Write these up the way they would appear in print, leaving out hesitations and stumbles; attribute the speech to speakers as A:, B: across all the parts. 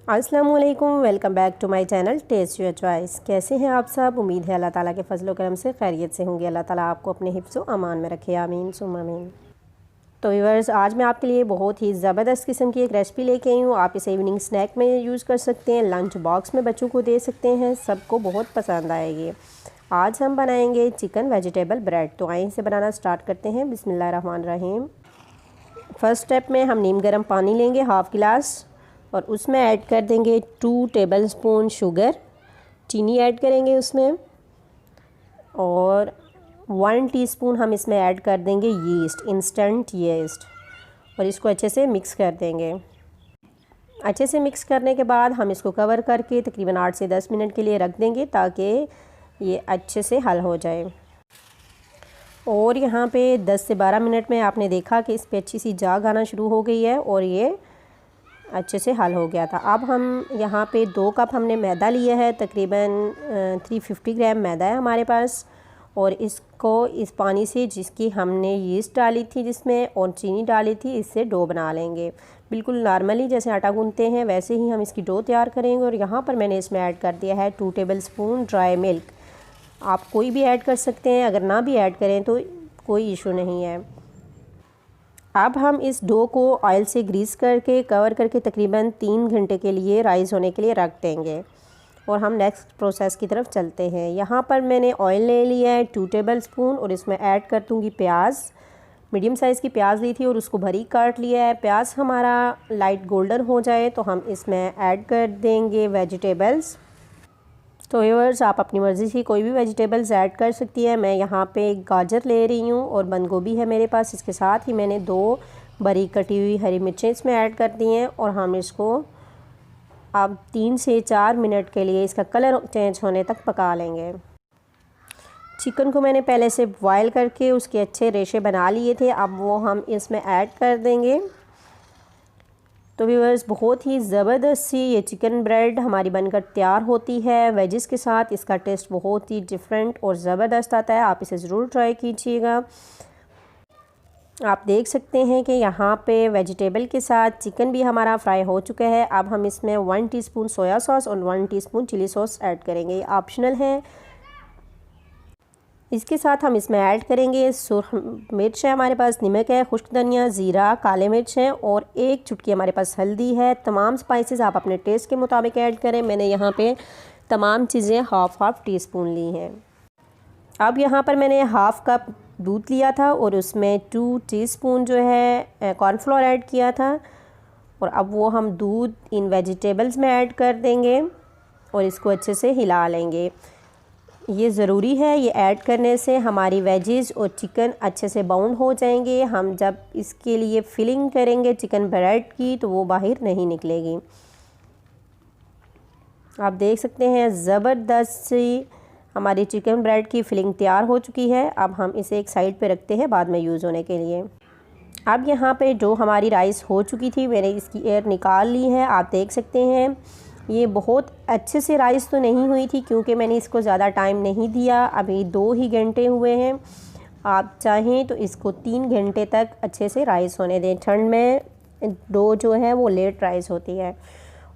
A: अस्सलामुअलैकुम, welcome back to my channel test your choice. कैसे हैं आप सब? उम्मीद है अल्लाह ताला के फजल करम से खैरियत से होंगे। अल्लाह ताला आपको अपने हिफ्ज़ व अमान में रखे, आमीन सुम्मा आमीन। तो व्यूअर्स, आज मैं आपके लिए बहुत ही ज़बरदस्त किस्म की एक रेसिपी लेके आई हूँ। आप इसे इवनिंग स्नैक में यूज़ कर सकते हैं, लंच बॉक्स में बच्चों को दे सकते हैं, सबको बहुत पसंद आएगी। आज हम बनाएंगे चिकन वेजिटेबल ब्रेड। तो आइए इसे बनाना स्टार्ट करते हैं। बिस्मिल्लाहिर्रहमानिर्रहीम। फर्स्ट स्टेप में हम नीम गर्म पानी लेंगे हाफ़ गिलास और उसमें ऐड कर देंगे 2 टेबलस्पून शुगर, चीनी ऐड करेंगे उसमें, और 1 टीस्पून हम इसमें ऐड कर देंगे यीस्ट, इंस्टेंट यीस्ट, और इसको अच्छे से मिक्स कर देंगे। अच्छे से मिक्स करने के बाद हम इसको कवर करके तकरीबन 8 से 10 मिनट के लिए रख देंगे ताकि ये अच्छे से हल हो जाए। और यहाँ पे 10 से 12 मिनट में आपने देखा कि इस पर अच्छी सी जाग आना शुरू हो गई है और ये अच्छे से हल हो गया था। अब हम यहाँ पे 2 कप हमने मैदा लिया है, तकरीबन 350 ग्राम मैदा है हमारे पास, और इसको इस पानी से जिसकी हमने यीस्ट डाली थी जिसमें और चीनी डाली थी, इससे डो बना लेंगे। बिल्कुल नॉर्मली जैसे आटा गूंथते हैं वैसे ही हम इसकी डो तैयार करेंगे। और यहाँ पर मैंने इसमें ऐड कर दिया है 2 टेबलस्पून ड्राई मिल्क। आप कोई भी ऐड कर सकते हैं, अगर ना भी ऐड करें तो कोई इशू नहीं है। अब हम इस डो को ऑयल से ग्रीस करके कवर करके तकरीबन 3 घंटे के लिए राइस होने के लिए रख देंगे। और हम नेक्स्ट प्रोसेस की तरफ चलते हैं। यहाँ पर मैंने ऑयल ले लिया है 2 टेबलस्पून और इसमें ऐड कर दूँगी प्याज। मीडियम साइज़ की प्याज ली थी और उसको भरी काट लिया है। प्याज हमारा लाइट गोल्डन हो जाए तो हम इसमें ऐड कर देंगे वेजिटेबल्स। तो व्यूअर्स, आप अपनी मर्ज़ी से कोई भी वेजिटेबल्स ऐड कर सकती है। मैं यहाँ पे गाजर ले रही हूँ और बंद गोभी है मेरे पास। इसके साथ ही मैंने 2 बारीक कटी हुई हरी मिर्चें इसमें ऐड कर दी हैं और हम इसको अब 3 से 4 मिनट के लिए इसका कलर चेंज होने तक पका लेंगे। चिकन को मैंने पहले से बॉयल करके उसके अच्छे रेशे बना लिए थे, अब वो हम इसमें ऐड कर देंगे। तो व्यूअर्स, बहुत ही ज़बरदस्त सी ये चिकन ब्रेड हमारी बनकर तैयार होती है। वेजिस के साथ इसका टेस्ट बहुत ही डिफरेंट और ज़बरदस्त आता है। आप इसे ज़रूर ट्राई कीजिएगा। आप देख सकते हैं कि यहाँ पे वेजिटेबल के साथ चिकन भी हमारा फ्राई हो चुका है। अब हम इसमें 1 टीस्पून सोया सॉस और 1 टीस्पून चिली सॉस ऐड करेंगे, ये ऑप्शनल है। इसके साथ हम इसमें ऐड करेंगे सुर्ख मिर्च है हमारे पास, नमक है, खुश्क धनिया, ज़ीरा, काले मिर्च हैं और 1 चुटकी हमारे पास हल्दी है। तमाम स्पाइसेस आप अपने टेस्ट के मुताबिक ऐड करें। मैंने यहाँ पे तमाम चीज़ें हाफ़ टीस्पून ली हैं। अब यहाँ पर मैंने हाफ़ कप दूध लिया था और उसमें 2 टीस्पून जो है कॉर्नफ्लोर ऐड किया था, और अब वो हम दूध इन वेजिटेबल्स में ऐड कर देंगे और इसको अच्छे से हिला लेंगे। ये ज़रूरी है, ये ऐड करने से हमारी वेजिस और चिकन अच्छे से बाउंड हो जाएंगे। हम जब इसके लिए फिलिंग करेंगे चिकन ब्रेड की तो वो बाहर नहीं निकलेगी। आप देख सकते हैं ज़बरदस्त सी हमारी चिकन ब्रेड की फिलिंग तैयार हो चुकी है। अब हम इसे एक साइड पे रखते हैं बाद में यूज़ होने के लिए। अब यहाँ पे जो हमारी राइस हो चुकी थी, मैंने इसकी एयर निकाल ली है। आप देख सकते हैं ये बहुत अच्छे से राइस तो नहीं हुई थी क्योंकि मैंने इसको ज़्यादा टाइम नहीं दिया, अभी 2 ही घंटे हुए हैं। आप चाहें तो इसको 3 घंटे तक अच्छे से राइस होने दें। ठंड में डो जो है वो लेट राइस होती है।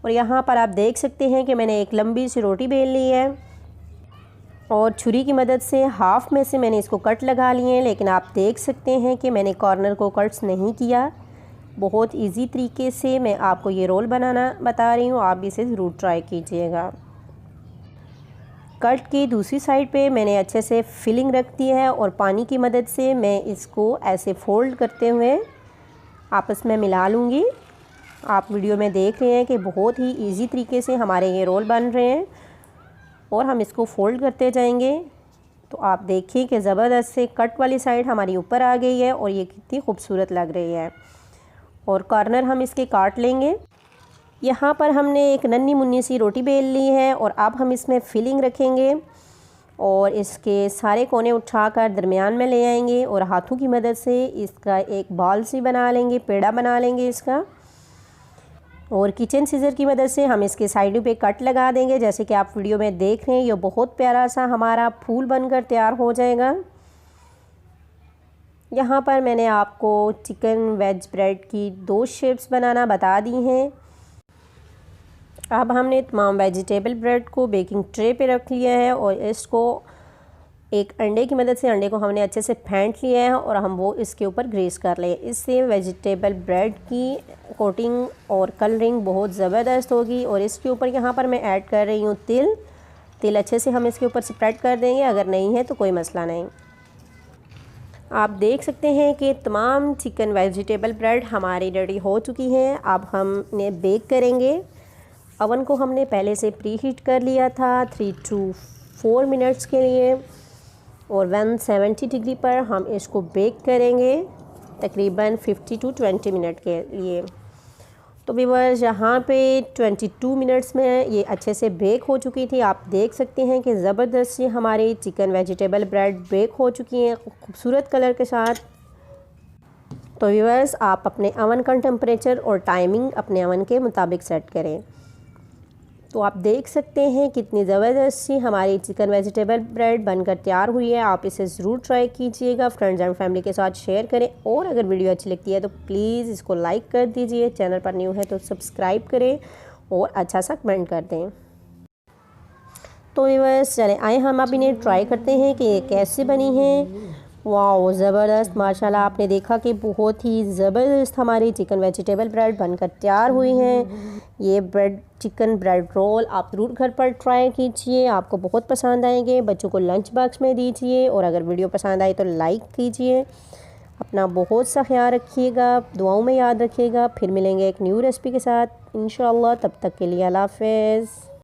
A: और यहाँ पर आप देख सकते हैं कि मैंने एक लंबी सी रोटी बेल ली है और छुरी की मदद से हाफ़ में से मैंने इसको कट लगा लिए हैं, लेकिन आप देख सकते हैं कि मैंने कॉर्नर को कट्स नहीं किया। बहुत इजी तरीके से मैं आपको ये रोल बनाना बता रही हूँ, आप भी इसे ज़रूर ट्राई कीजिएगा। कट की दूसरी साइड पे मैंने अच्छे से फिलिंग रख दी है और पानी की मदद से मैं इसको ऐसे फोल्ड करते हुए आपस में मिला लूँगी। आप वीडियो में देख रहे हैं कि बहुत ही इजी तरीके से हमारे ये रोल बन रहे हैं और हम इसको फोल्ड करते जाएंगे। तो आप देखिए कि ज़बरदस्त से कट वाली साइड हमारी ऊपर आ गई है और ये कितनी खूबसूरत लग रही है। और कॉर्नर हम इसके काट लेंगे। यहाँ पर हमने एक नन्ही मुन्नी सी रोटी बेल ली है और अब हम इसमें फिलिंग रखेंगे और इसके सारे कोने उठाकर दरमियान में ले आएंगे और हाथों की मदद से इसका एक बॉल सी बना लेंगे, पेड़ा बना लेंगे इसका। और किचन सीजर की मदद से हम इसके साइडों पे कट लगा देंगे, जैसे कि आप वीडियो में देख रहे हैं। ये बहुत प्यारा सा हमारा फूल बनकर तैयार हो जाएगा। यहाँ पर मैंने आपको चिकन वेज ब्रेड की 2 शेप्स बनाना बता दी हैं। अब हमने तमाम वेजिटेबल ब्रेड को बेकिंग ट्रे पे रख लिया है और इसको एक अंडे की मदद से अंडे को हमने अच्छे से फेंट लिया है और हम वो इसके ऊपर ग्रीस कर लें। इससे वेजिटेबल ब्रेड की कोटिंग और कलरिंग बहुत ज़बरदस्त होगी। और इसके ऊपर यहाँ पर मैं ऐड कर रही हूँ तिल अच्छे से हम इसके ऊपर स्प्रेड कर देंगे, अगर नहीं है तो कोई मसला नहीं। आप देख सकते हैं कि तमाम चिकन वेजिटेबल ब्रेड हमारी रेडी हो चुकी हैं। अब हम इन्हें बेक करेंगे। अवन को हमने पहले से प्री हीट कर लिया था 3 to 4 मिनट्स के लिए और 170 डिग्री पर हम इसको बेक करेंगे तकरीबन 50 to 20 मिनट के लिए। तो व्यूअर्स यहाँ पे 22 मिनट्स में ये अच्छे से बेक हो चुकी थी। आप देख सकते हैं कि ज़बरदस्त ये हमारी चिकन वेजिटेबल ब्रेड बेक हो चुकी हैं खूबसूरत कलर के साथ। तो व्यूअर्स आप अपने अवन का टेम्परेचर और टाइमिंग अपने अवन के मुताबिक सेट करें। तो आप देख सकते हैं कितनी ज़बरदस्त सी हमारी चिकन वेजिटेबल ब्रेड बनकर तैयार हुई है। आप इसे ज़रूर ट्राई कीजिएगा, फ्रेंड्स एंड फैमिली के साथ शेयर करें और अगर वीडियो अच्छी लगती है तो प्लीज़ इसको लाइक कर दीजिए। चैनल पर न्यू है तो सब्सक्राइब करें और अच्छा सा कमेंट कर दें। तो व्यूअर्स चलें आए हम अब इन्हें ट्राई करते हैं कि ये कैसे बनी हैं। वाह ज़बरदस्त, माशाल्लाह आपने देखा कि बहुत ही ज़बरदस्त हमारी चिकन वेजिटेबल ब्रेड बनकर तैयार हुई हैं। ये चिकन ब्रेड रोल आप ज़रूर घर पर ट्राई कीजिए, आपको बहुत पसंद आएंगे। बच्चों को लंच बॉक्स में दीजिए और अगर वीडियो पसंद आए तो लाइक कीजिए। अपना बहुत सा ख्याल रखिएगा, दुआओं में याद रखिएगा। फिर मिलेंगे एक न्यू रेसिपी के साथ इंशाअल्लाह। तब तक के लिए अल्लाह हाफ़िज़।